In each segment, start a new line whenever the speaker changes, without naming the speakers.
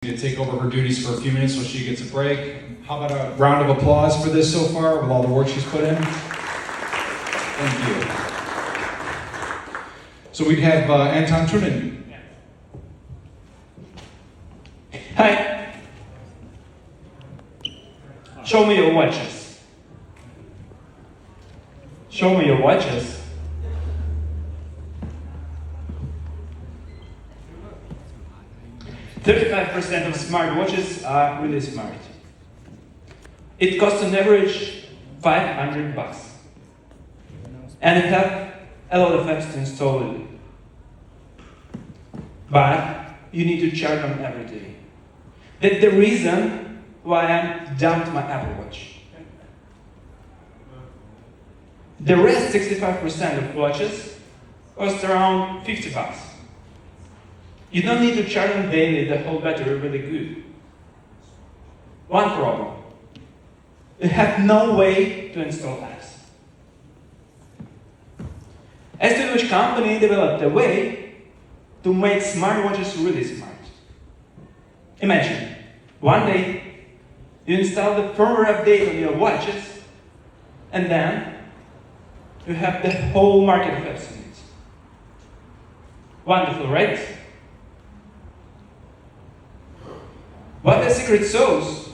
To take over her duties for a few minutes so she gets a break. How about a round of applause for this so far with all the work she's put in? Thank you. So we'd have Anton Truman.
Hi. Show me your watches. Show me your watches. 35% of smartwatches are really smart. It costs on average $500. And it have a lot of apps to install it. But you need to charge them every day. That's the reason why I dumped my Apple Watch. The rest 65% of watches cost around $50. You don't need to charge them daily, the whole battery really good. One problem. You have no way to install apps. ST Watch company developed a way to make smartwatches really smart. Imagine, one day you install the firmware update on your watches, and then you have the whole market of apps in it. Wonderful, right? What the secret sauce?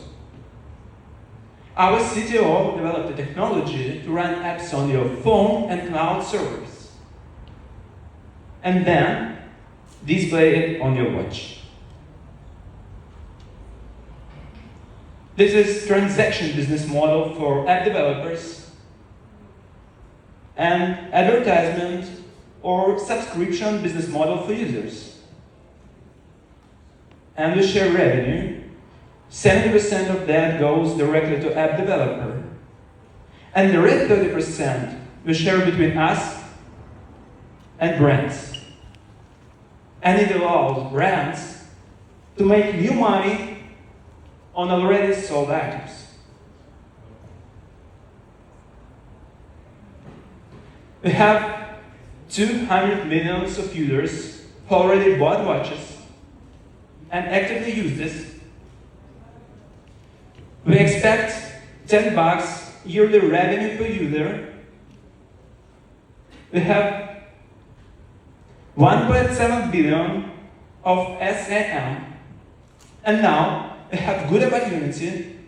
Our CTO developed a technology to run apps on your phone and cloud servers, and then display it on your watch. This is transaction business model for app developers and advertisement or subscription business model for users. And we share revenue. 70% of that goes directly to app developer. And the rest 30% we share between us and brands. And it allows brands to make new money on already sold items. We have 200 million of users who already bought watches and actively use this. We expect $10 yearly revenue per user. We have 1.7 billion of SAM, and now we have good opportunity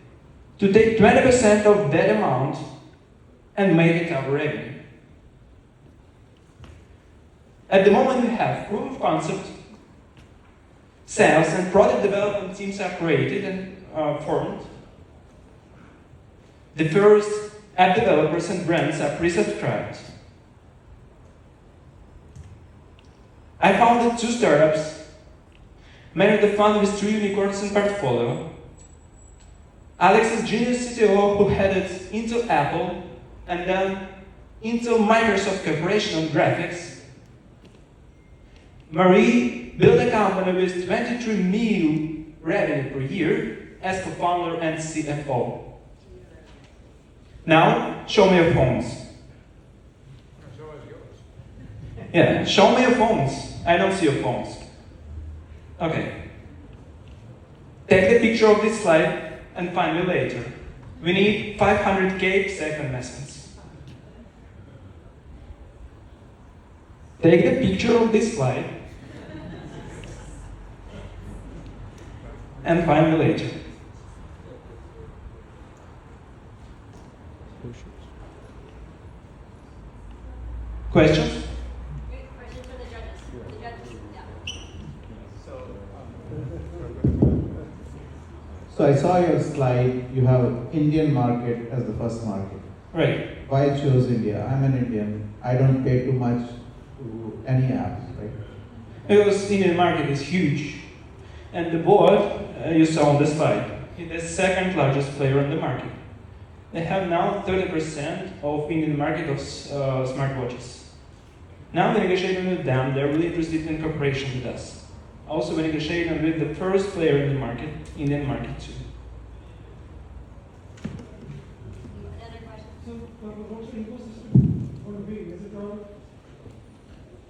to take 20% of that amount and make it our revenue. At the moment we have proof of concept, sales and product development teams are created and formed. The first app developers and brands are pre-subscribed. I founded 2 startups, managed the fund with 3 unicorns in portfolio. Alex is genius CTO who headed Intel Apple and then Intel Microsoft Corporation on graphics. Marie built a company with 23 million revenue per year as co-founder and CFO. Now, show me your phones. Yeah, show me your phones. I don't see your phones. Okay. Take the picture of this slide and find me later. We need 500K second messages. Take the picture of this slide and find me later. Questions?
Questions for the judges. The judges, yeah.
So I saw your slide, you have Indian market as the first market.
Right.
Why choose India? I'm an Indian. I don't pay too much to any apps, right?
Because Indian market is huge. And the board, you saw on the slide, is the second largest player in the market. They have now 30% of Indian market of smartwatches. Now we're negotiating with them, they're really interested in cooperation with us. Also we're negotiating with the first player in the market, Indian market too.
Another question?
So, what's the ecosystem going to be? Is it all?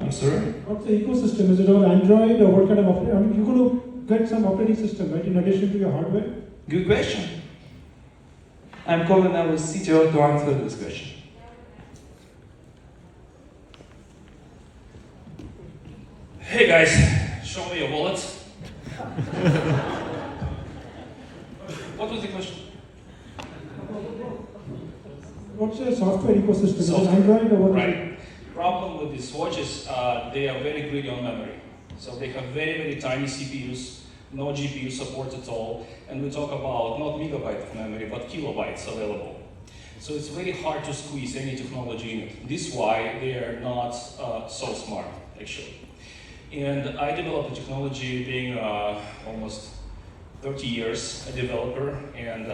I'm sorry?
What's the ecosystem? Is it all Android or what kind of you're going to get some operating system, right, in addition to your hardware?
Good question. I'm calling our CTO to answer this question.
Hey guys, show me your wallet. What was the question?
What's your software ecosystem? Is it
Software.
Android or what?
Right. Problem with these watches, they are very greedy on memory. So they have very, very tiny CPUs, no GPU support at all, and we talk about not megabyte of memory, but kilobytes available. So it's very hard to squeeze any technology in it. This is why they are not so smart, actually. And I developed the technology being almost 30 years a developer, and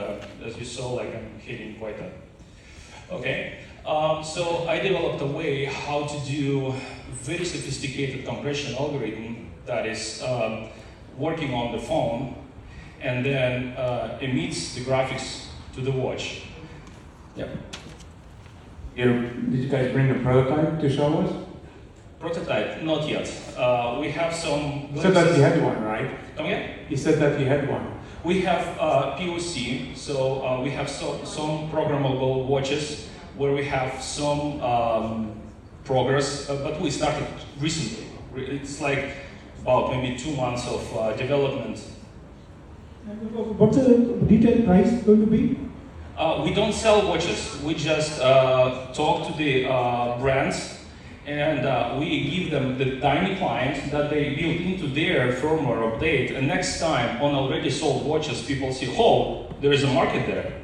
as you saw, like I'm hitting quite a. Okay, so I developed a way how to do very sophisticated compression algorithm that is working on the phone and then emits the graphics to the watch. Yep.
Did you guys bring a prototype to show us?
Prototype, not yet. We have some.
You said that you had one, right?
Come again?
You said that you had one.
We have POC, so we have some programmable watches where we have some progress, but we started recently. It's like about maybe 2 months of development.
And what's the detailed price going to be?
We don't sell watches, we just talk to the brands and we give them the tiny client that they build into their firmware update, and next time on already sold watches people see, oh, there is a market there.